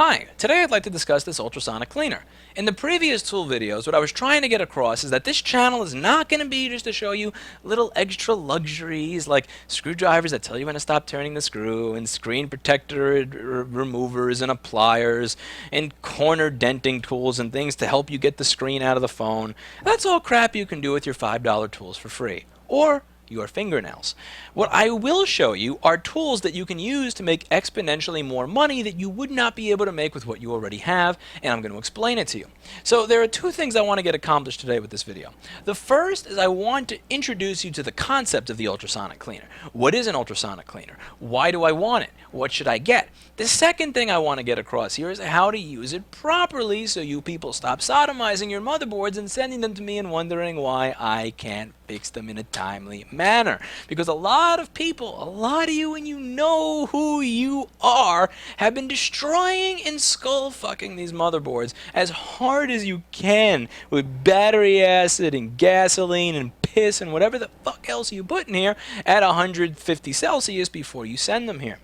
Hi, today I'd like to discuss this ultrasonic cleaner. In the previous tool videos, what I was trying to get across is that this channel is not going to be just to show you little extra luxuries like screwdrivers that tell you when to stop turning the screw, and screen protector removers and appliers, and corner denting tools and things to help you get the screen out of the phone. That's all crap you can do with your $5 tools for free. Or your fingernails. What I will show you are tools that you can use to make exponentially more money that you would not be able to make with what you already have, and I'm going to explain it to you. So there are two things I want to get accomplished today with this video. The first is I want to introduce you to the concept of the ultrasonic cleaner. What is an ultrasonic cleaner? Why do I want it? What should I get? The second thing I want to get across here is how to use it properly so you people stop sodomizing your motherboards and sending them to me and wondering why I can't fix them in a timely manner. Because a lot of people, a lot of you, and you know who you are, have been destroying and skull fucking these motherboards as hard as you can with battery acid and gasoline and piss and whatever the fuck else you put in here at 150 Celsius before you send them here.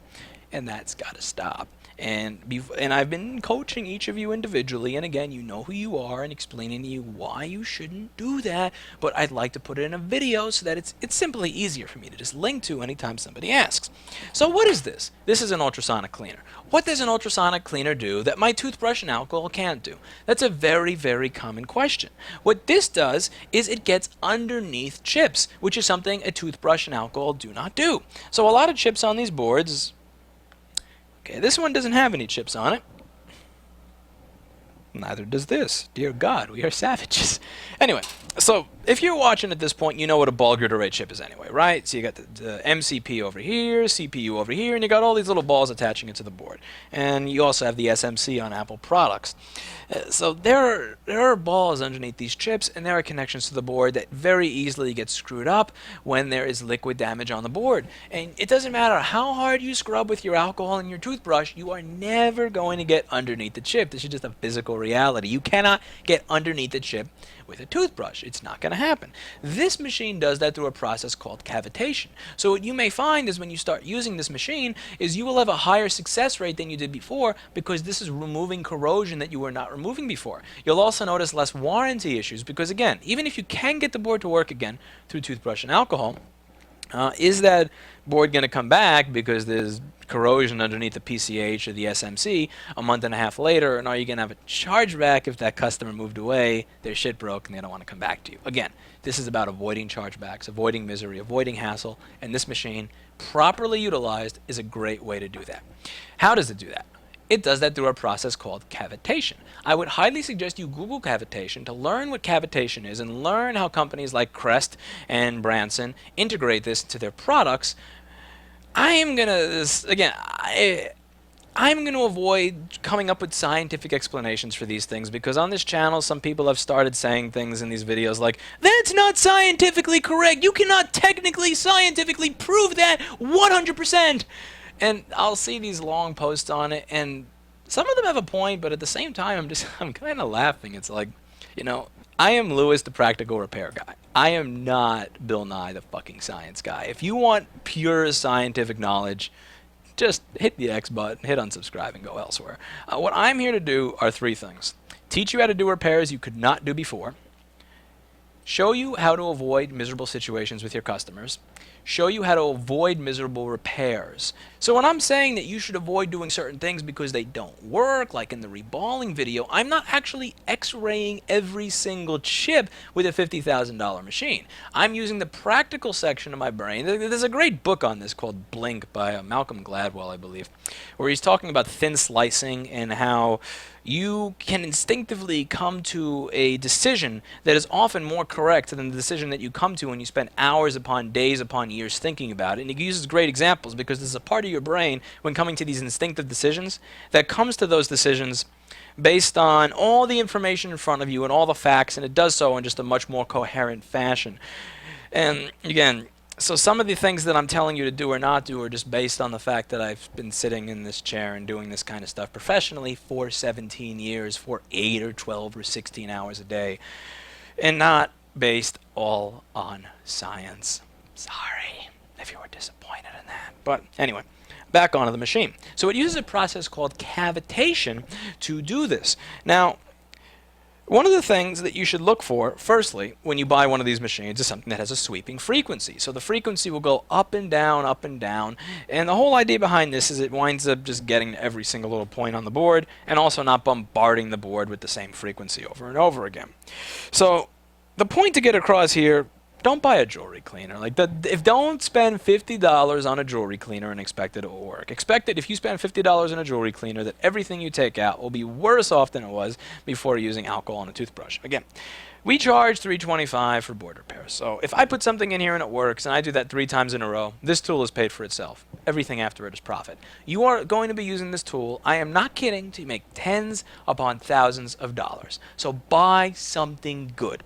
And that's got to stop. And I've been coaching each of you individually, and again, you know who you are, and explaining to you why you shouldn't do that, but I'd like to put it in a video so that it's simply easier for me to just link to anytime somebody asks. So what is this? This is an ultrasonic cleaner. What does an ultrasonic cleaner do that my toothbrush and alcohol can't do? That's a very, very common question. What this does is it gets underneath chips, which is something a toothbrush and alcohol do not do. So a lot of chips on these boards. Okay, this one doesn't have any chips on it. Neither does this. Dear God, we are savages. Anyway, so if you're watching at this point, you know what a ball grid array chip is anyway, right? So you got the MCP over here, CPU over here, and you got all these little balls attaching it to the board. And you also have the SMC on Apple products. So there are balls underneath these chips, and there are connections to the board that very easily get screwed up when there is liquid damage on the board. And it doesn't matter how hard you scrub with your alcohol and your toothbrush, you are never going to get underneath the chip. This is just a physical reality. You cannot get underneath the chip with a toothbrush. It's not going to happen. This machine does that through a process called cavitation. So what you may find is when you start using this machine is you will have a higher success rate than you did before because this is removing corrosion that you were not removing before. You'll also notice less warranty issues because, again, even if you can get the board to work again through toothbrush and alcohol, is that board going to come back because there's corrosion underneath the PCH or the SMC a month and a half later, and are you going to have a chargeback if that customer moved away, their shit broke, and they don't want to come back to you? Again, this is about avoiding chargebacks, avoiding misery, avoiding hassle, and this machine, properly utilized, is a great way to do that. How does it do that? It does that through a process called cavitation. I would highly suggest you Google cavitation to learn what cavitation is and learn how companies like Crest and Branson integrate this into their products. I'm going to avoid coming up with scientific explanations for these things because on this channel some people have started saying things in these videos like, that's not scientifically correct, you cannot technically scientifically prove that 100%. And I'll see these long posts on it, and some of them have a point, but at the same time, I'm kind of laughing. It's like, you know, I am Lewis, the practical repair guy. I am not Bill Nye, the fucking science guy. If you want pure scientific knowledge, just hit the X button, hit unsubscribe, and go elsewhere. What I'm here to do are three things. Teach you how to do repairs you could not do before. Show you how to avoid miserable situations with your customers. Show you how to avoid miserable repairs. So when I'm saying that you should avoid doing certain things because they don't work, like in the reballing video, I'm not actually x-raying every single chip with a $50,000 machine. I'm using the practical section of my brain. There's a great book on this called Blink by Malcolm Gladwell, I believe, where he's talking about thin slicing and how you can instinctively come to a decision that is often more correct than the decision that you come to when you spend hours upon days upon years thinking about it. And he uses great examples because there's a part of your brain when coming to these instinctive decisions that comes to those decisions based on all the information in front of you and all the facts, and it does so in just a much more coherent fashion. And again, so some of the things that I'm telling you to do or not do are just based on the fact that I've been sitting in this chair and doing this kind of stuff professionally for 17 years, for 8 or 12 or 16 hours a day, and not based all on science. Sorry if you were disappointed in that. But anyway, back onto the machine. So it uses a process called cavitation to do this. Now, one of the things that you should look for, firstly, when you buy one of these machines is something that has a sweeping frequency. So the frequency will go up and down, and the whole idea behind this is it winds up just getting to every single little point on the board and also not bombarding the board with the same frequency over and over again. So the point to get across here, don't buy a jewelry cleaner. Don't spend $50 on a jewelry cleaner and expect it will work. Expect that if you spend $50 on a jewelry cleaner, that everything you take out will be worse off than it was before using alcohol on a toothbrush. Again, we charge $325 for board repairs. So if I put something in here and it works, and I do that 3 times in a row, this tool is paid for itself. Everything after it is profit. You are going to be using this tool, I am not kidding, to make tens upon thousands of dollars. So buy something good.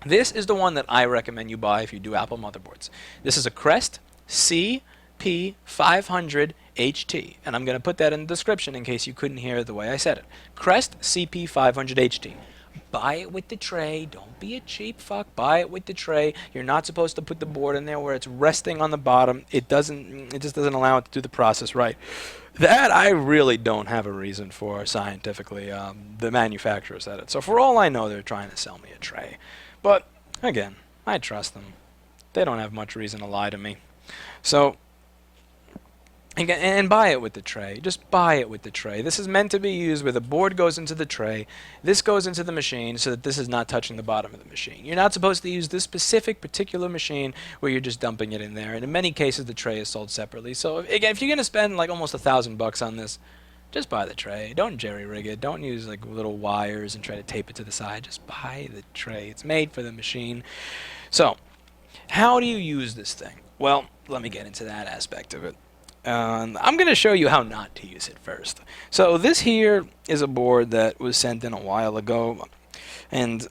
This is the one that I recommend you buy if you do Apple motherboards. This is a Crest CP500HT, and I'm going to put that in the description in case you couldn't hear the way I said it. Crest CP500HT. Buy it with the tray. Don't be a cheap fuck. Buy it with the tray. You're not supposed to put the board in there where it's resting on the bottom. It just doesn't allow it to do the process right. That I really don't have a reason for scientifically. The manufacturer said it. So for all I know, they're trying to sell me a tray. But, again, I trust them. They don't have much reason to lie to me. So, again, and buy it with the tray. Just buy it with the tray. This is meant to be used where the board goes into the tray. This goes into the machine so that this is not touching the bottom of the machine. You're not supposed to use this particular machine where you're just dumping it in there. And in many cases, the tray is sold separately. So, again, if you're going to spend like almost $1,000 on this, just buy the tray. Don't jerry-rig it. Don't use like little wires and try to tape it to the side. Just buy the tray. It's made for the machine. So, how do you use this thing? Well, let me get into that aspect of it. I'm going to show you how not to use it first. So, this here is a board that was sent in a while ago. And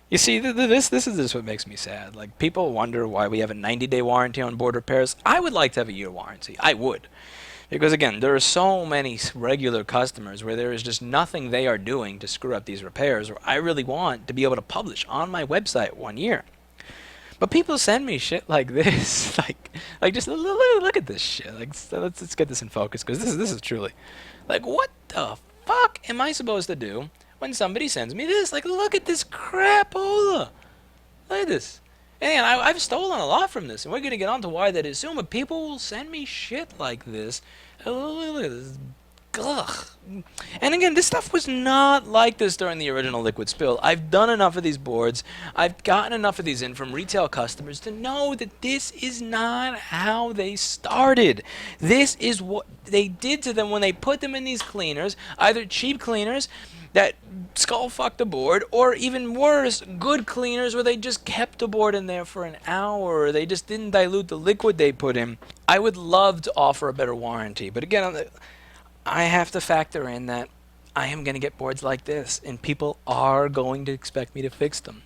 you see, this is what makes me sad. Like, people wonder why we have a 90-day warranty on board repairs. I would like to have a year warranty. I would. Because, again, there are so many regular customers where there is just nothing they are doing to screw up these repairs, where I really want to be able to publish on my website 1 year. But people send me shit like this. like just look at this shit. Like, so let's get this in focus, because this is truly, like, what the fuck am I supposed to do when somebody sends me this? Like, look at this crapola. Look at this. And I've stolen a lot from this, and we're going to get on to why that is soon, but people will send me shit like this. Look at this. Ugh. And again, this stuff was not like this during the original Liquid Spill. I've done enough of these boards. I've gotten enough of these in from retail customers to know that this is not how they started. This is what they did to them when they put them in these cleaners, either cheap cleaners that skull fucked the board, or even worse, good cleaners where they just kept the board in there for an hour, or they just didn't dilute the liquid they put in. I would love to offer a better warranty, but again, I have to factor in that I am going to get boards like this, and people are going to expect me to fix them.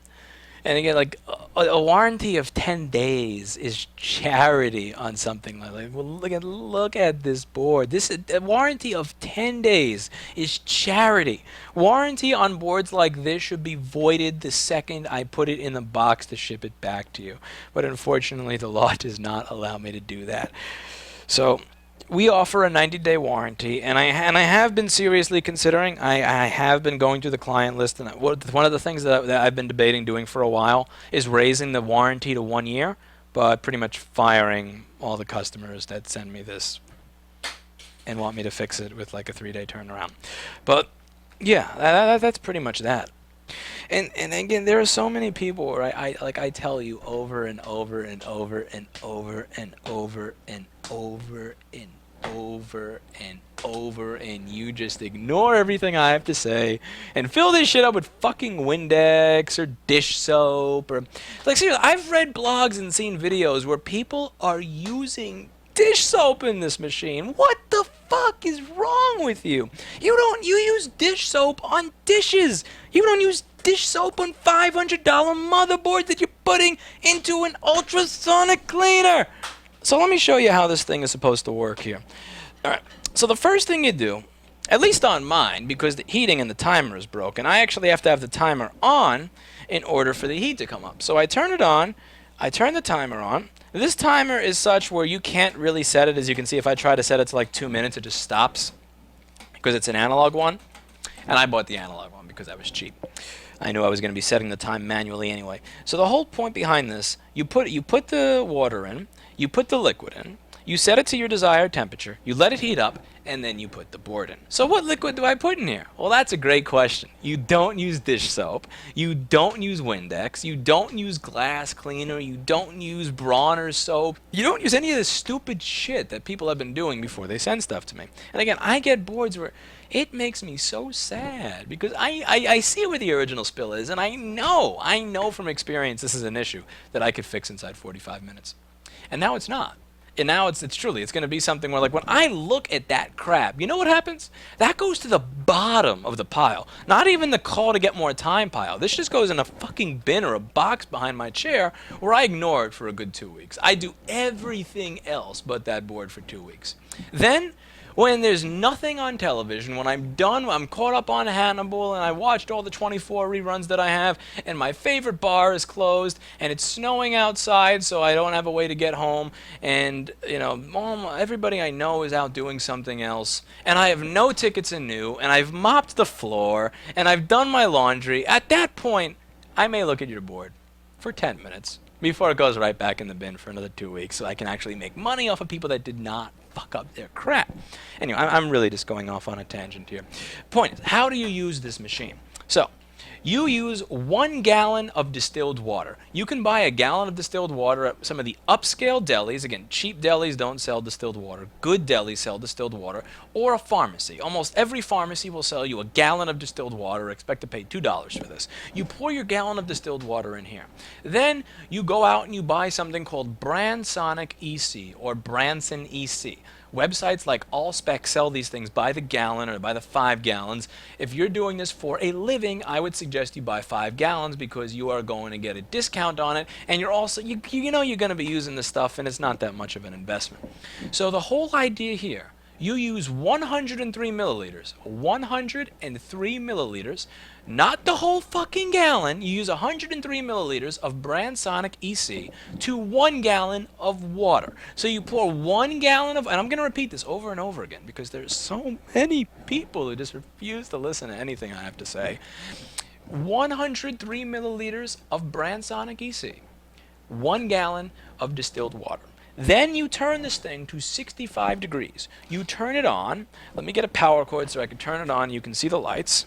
And again, like a warranty of 10 days is charity on something like that. Well, look at this board. A warranty of 10 days is charity. Warranty on boards like this should be voided the second I put it in the box to ship it back to you. But unfortunately, the law does not allow me to do that. So we offer a 90-day warranty, and I have been seriously considering. I have been going through the client list, and one of the things that I've been debating doing for a while is raising the warranty to 1 year, but pretty much firing all the customers that send me this and want me to fix it with like a 3-day turnaround. But yeah, that's pretty much that. And again, there are so many people where I tell you over and over and over and over and over and over and over and over, and you just ignore everything I have to say and fill this shit up with fucking Windex or dish soap, or like, seriously, I've read blogs and seen videos where people are using dish soap in this machine. What the fuck is wrong with you? You use dish soap on dishes. You don't use dish soap on $500 motherboards that you're putting into an ultrasonic cleaner. So let me show you how this thing is supposed to work here. Alright, so the first thing you do, at least on mine, because the heating and the timer is broken, I actually have to have the timer on in order for the heat to come up. So I turn it on, I turn the timer on, This timer is such where you can't really set it. As you can see, if I try to set it to like 2 minutes, it just stops because it's an analog one. And I bought the analog one because that was cheap. I knew I was going to be setting the time manually anyway. So the whole point behind this, you put the water in, you put the liquid in, you set it to your desired temperature, you let it heat up, and then you put the board in. So what liquid do I put in here? Well, that's a great question. You don't use dish soap, you don't use Windex, you don't use glass cleaner, you don't use Bronner soap, you don't use any of this stupid shit that people have been doing before they send stuff to me. And again, I get boards where it makes me so sad because I see where the original spill is, and I know from experience this is an issue that I could fix inside 45 minutes. And now it's not. And now it's truly, it's going to be something where, like, when I look at that crap, you know what happens? That goes to the bottom of the pile. Not even the call to get more time pile. This just goes in a fucking bin or a box behind my chair where I ignore it for a good 2 weeks. I do everything else but that board for 2 weeks. Then, when there's nothing on television, when I'm done, I'm caught up on Hannibal, and I watched all the 24 reruns that I have, and my favorite bar is closed, and it's snowing outside, so I don't have a way to get home, and, you know, everybody I know is out doing something else, and I have no tickets anew, and I've mopped the floor, and I've done my laundry. At that point, I may look at your board for 10 minutes before it goes right back in the bin for another 2 weeks, so I can actually make money off of people that did not fuck up their crap. Anyway, I'm really just going off on a tangent here. Point is, how do you use this machine? So, you use 1 gallon of distilled water. You can buy a gallon of distilled water at some of the upscale delis. Again, cheap delis don't sell distilled water. Good delis sell distilled water. Or a pharmacy. Almost every pharmacy will sell you a gallon of distilled water. Expect to pay $2 for this. You pour your gallon of distilled water in here. Then you go out and you buy something called Ultrasonic EC or Branson EC. Websites like Allspec sell these things by the gallon or by the 5 gallons. If you're doing this for a living, I would suggest you buy 5 gallons because you are going to get a discount on it, and you're also, you know you're going to be using this stuff, and it's not that much of an investment. So the whole idea here, you use 103 milliliters. 103 milliliters. Not the whole fucking gallon. You use 103 milliliters of Ultrasonic EC to 1 gallon of water. So you pour 1 gallon of, and I'm going to repeat this over and over again because there's so many people who just refuse to listen to anything I have to say. 103 milliliters of Ultrasonic EC. 1 gallon of distilled water. Then you turn this thing to 65 degrees. You turn it on. Let me get a power cord so I can turn it on. You can see the lights.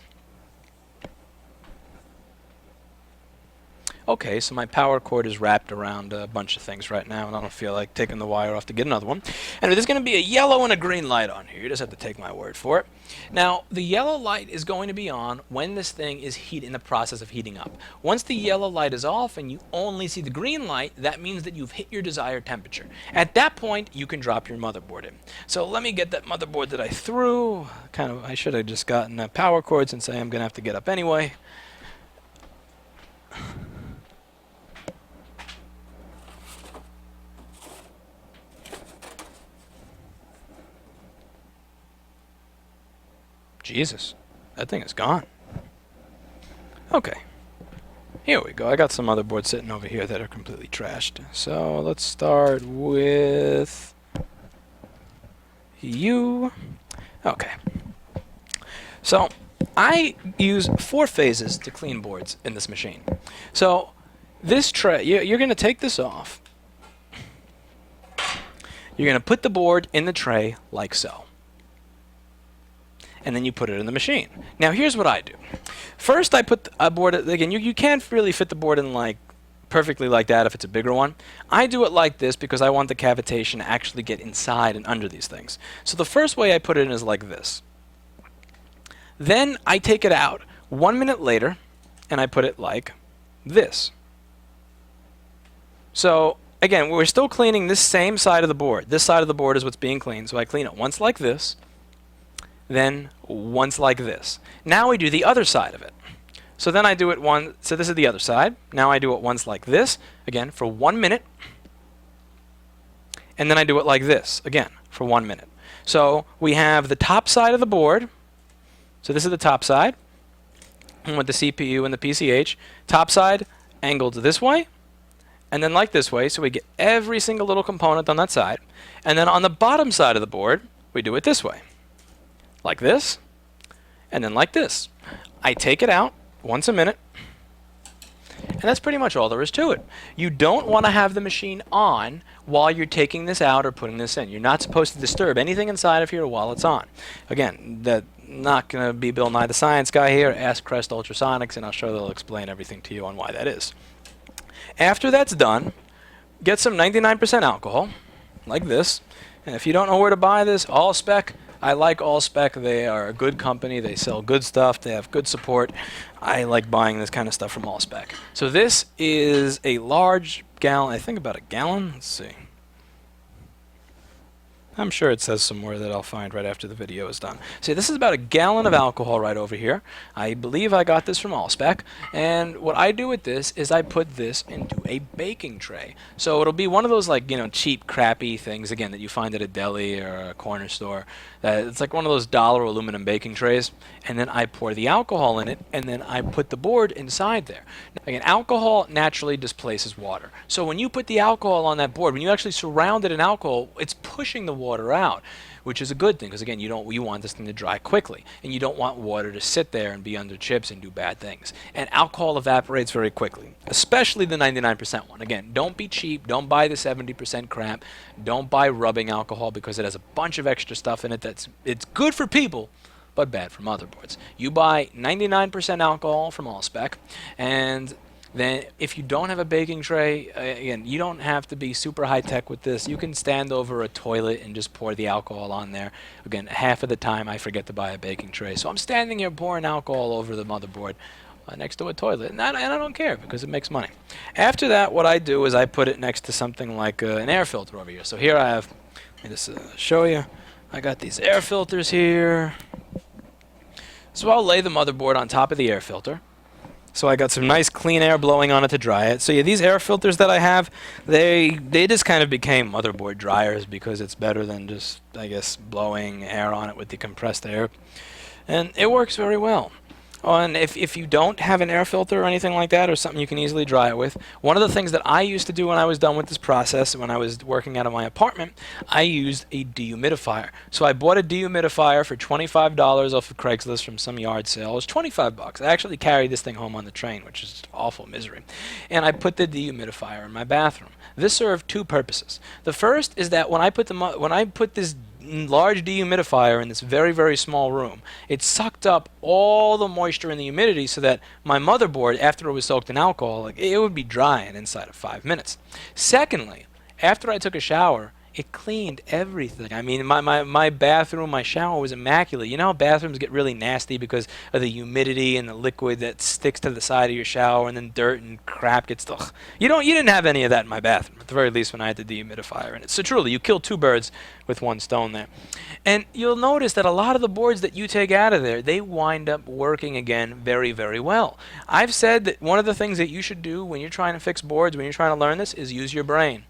Okay, so my power cord is wrapped around a bunch of things right now, and I don't feel like taking the wire off to get another one. And there's going to be a yellow and a green light on here. You just have to take my word for it. Now, the yellow light is going to be on when this thing is in the process of heating up. Once the yellow light is off and you only see the green light, that means that you've hit your desired temperature. At that point, you can drop your motherboard in. So let me get that motherboard that I threw. I should have just gotten a power cord since I am going to have to get up anyway. Jesus, that thing is gone. Okay, here we go. I got some motherboards sitting over here that are completely trashed. So let's start with you. Okay. So I use 4 phases to clean boards in this machine. So this tray, you're going to take this off. You're going to put the board in the tray like so. And then you put it in the machine. Now here's what I do. First I put a board, again, you can't really fit the board in like perfectly like that if it's a bigger one. I do it like this because I want the cavitation to actually get inside and under these things. So the first way I put it in is like this. Then I take it out 1 minute later and I put it like this. So again, we're still cleaning this same side of the board. This side of the board is what's being cleaned. So I clean it once like this, then once like this. Now we do the other side of it. So then I do it so this is the other side. Now I do it once like this, again, for 1 minute. And then I do it like this, again, for 1 minute. So we have the top side of the board. So this is the top side. And with the CPU and the PCH. Top side angled this way. and then like this way, so we get every single little component on that side. And then on the bottom side of the board, we do it this way. Like this, and then like this. I take it out once a minute, and that's pretty much all there is to it. You don't want to have the machine on while you're taking this out or putting this in. You're not supposed to disturb anything inside of here while it's on. Again, not going to be Bill Nye the Science Guy here. Ask Crest Ultrasonics, and I'm sure they'll explain everything to you on why that is. After that's done, get some 99% alcohol, like this. And if you don't know where to buy this, Allspec. I like Allspec. They are a good company. They sell good stuff. They have good support. I like buying this kind of stuff from Allspec. So this is a large gallon. I think about a gallon. Let's see. I'm sure it says somewhere that I'll find right after the video is done. See, this is about a gallon of alcohol right over here. I believe I got this from Allspec. And what I do with this is I put this into a baking tray. So it'll be one of those, like, cheap, crappy things, again, that you find at a deli or a corner store. It's like one of those dollar aluminum baking trays. And then I pour the alcohol in it, and then I put the board inside there. Again, alcohol naturally displaces water. So when you put the alcohol on that board, when you actually surround it in alcohol, it's pushing the water out, which is a good thing, because again, you want this thing to dry quickly, and you don't want water to sit there and be under chips and do bad things. And alcohol evaporates very quickly, especially the 99% one. Again, don't be cheap. Don't buy the 70% crap. Don't buy rubbing alcohol, because it has a bunch of extra stuff in it it's good for people, but bad for motherboards. You buy 99% alcohol from Allspec, and then if you don't have a baking tray, again, you don't have to be super high-tech with this. You can stand over a toilet and just pour the alcohol on there. Again, half of the time I forget to buy a baking tray. So I'm standing here pouring alcohol over the motherboard next to a toilet. And I don't care, because it makes money. After that, what I do is I put it next to something like an air filter over here. So here I have, let me just show you. I got these air filters here. So I'll lay the motherboard on top of the air filter. So I got some nice clean air blowing on it to dry it. So yeah, these air filters that I have, they just kind of became motherboard dryers, because it's better than just, I guess, blowing air on it with the compressed air. And it works very well. Oh, and if you don't have an air filter or anything like that, or something you can easily dry it with, one of the things that I used to do when I was done with this process, when I was working out of my apartment, I used a dehumidifier. So I bought a dehumidifier for $25 off of Craigslist from some yard sale. It was 25 bucks. I actually carried this thing home on the train, which is awful misery. And I put the dehumidifier in my bathroom. This served two purposes. The first is that when I put this large dehumidifier in this very, very small room, it sucked up all the moisture and the humidity, so that my motherboard, after it was soaked in alcohol, it would be drying inside of 5 minutes. Secondly, after I took a shower, it cleaned everything. I mean, my bathroom, my shower was immaculate. You know how bathrooms get really nasty because of the humidity and the liquid that sticks to the side of your shower, and then dirt and crap gets stuck. You didn't have any of that in my bathroom, at the very least, when I had the dehumidifier in it. So truly, you kill two birds with one stone there. And you'll notice that a lot of the boards that you take out of there, they wind up working again very, very well. I've said that one of the things that you should do when you're trying to fix boards, when you're trying to learn this, is use your brain.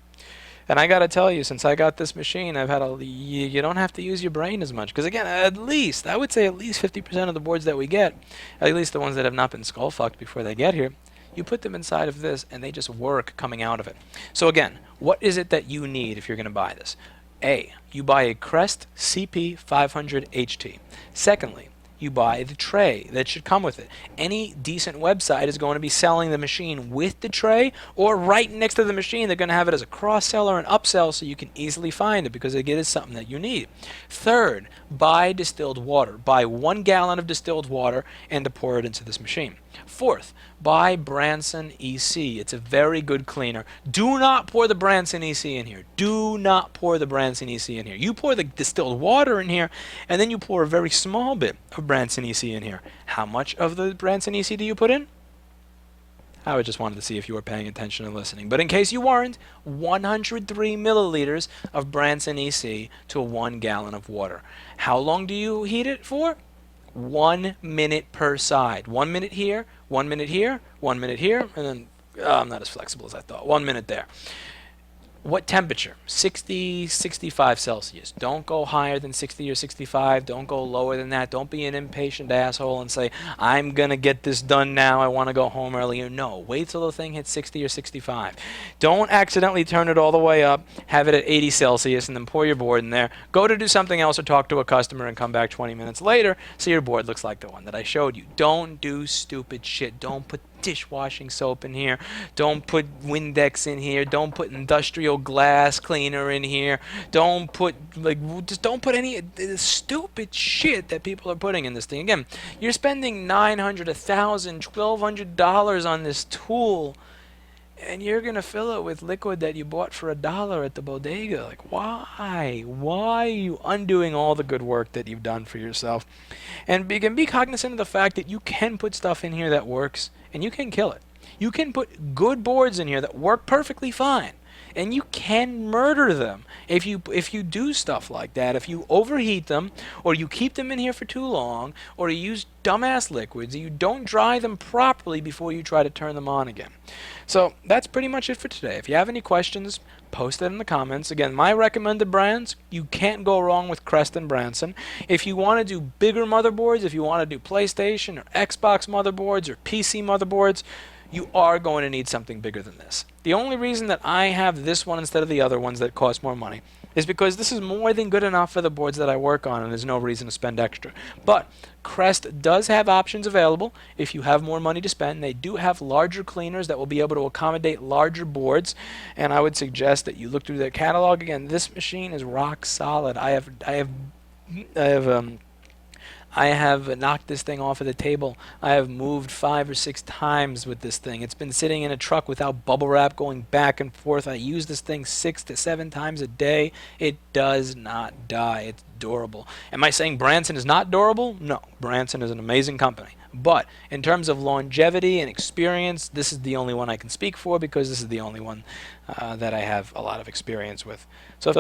And I got to tell you, since I got this machine, you don't have to use your brain as much. Because again, I would say at least 50% of the boards that we get, at least the ones that have not been skull fucked before they get here, you put them inside of this and they just work coming out of it. So again, what is it that you need if you're going to buy this? A, you buy a Crest CP500 HT. Secondly, you buy the tray that should come with it. Any decent website is going to be selling the machine with the tray, or right next to the machine they're going to have it as a cross-sell or an upsell, so you can easily find it, because it is something that you need. Third, buy distilled water. Buy 1 gallon of distilled water and to pour it into this machine. Fourth, buy Branson EC. It's a very good cleaner. Do not pour the Branson EC in here. Do not pour the Branson EC in here. You pour the distilled water in here, and then you pour a very small bit of Branson EC in here. How much of the Branson EC do you put in? I just wanted to see if you were paying attention and listening. But in case you weren't, 103 milliliters of Branson EC to 1 gallon of water. How long do you heat it for? 1 minute per side. 1 minute here, 1 minute here, 1 minute here, and then I'm not as flexible as I thought. 1 minute there. What temperature? 60, 65 Celsius. Don't go higher than 60 or 65. Don't go lower than that. Don't be an impatient asshole and say, I'm going to get this done now. I want to go home earlier. No, wait till the thing hits 60 or 65. Don't accidentally turn it all the way up, have it at 80 Celsius, and then pour your board in there. Go to do something else or talk to a customer and come back 20 minutes later so your board looks like the one that I showed you. Don't do stupid shit. Don't put dishwashing soap in here. Don't put Windex in here. Don't put industrial glass cleaner in here. Don't put, just don't put any of the stupid shit that people are putting in this thing. Again, you're spending $900, $1,000, $1,200 on this tool, and you're going to fill it with liquid that you bought for $1 at the bodega. Like, why? Why are you undoing all the good work that you've done for yourself? And be cognizant of the fact that you can put stuff in here that works, and you can kill it. You can put good boards in here that work perfectly fine, and you can murder them if you do stuff like that. If you overheat them, or you keep them in here for too long, or you use dumbass liquids, or you don't dry them properly before you try to turn them on again. So that's pretty much it for today. If you have any questions, post it in the comments. Again, my recommended brands, you can't go wrong with Crest and Branson. If you want to do bigger motherboards, if you want to do PlayStation or Xbox motherboards or PC motherboards, you are going to need something bigger than this. The only reason that I have this one instead of the other ones that cost more money is because this is more than good enough for the boards that I work on, and there's no reason to spend extra. But Crest does have options available if you have more money to spend. They do have larger cleaners that will be able to accommodate larger boards, and I would suggest that you look through their catalog. Again, this machine is rock solid. I have knocked this thing off of the table. I have moved 5 or 6 times with this thing. It's been sitting in a truck without bubble wrap going back and forth. I use this thing 6 to 7 times a day. It does not die. It's durable. Am I saying Branson is not durable? No. Branson is an amazing company. But in terms of longevity and experience, this is the only one I can speak for because this is the only one that I have a lot of experience with. So if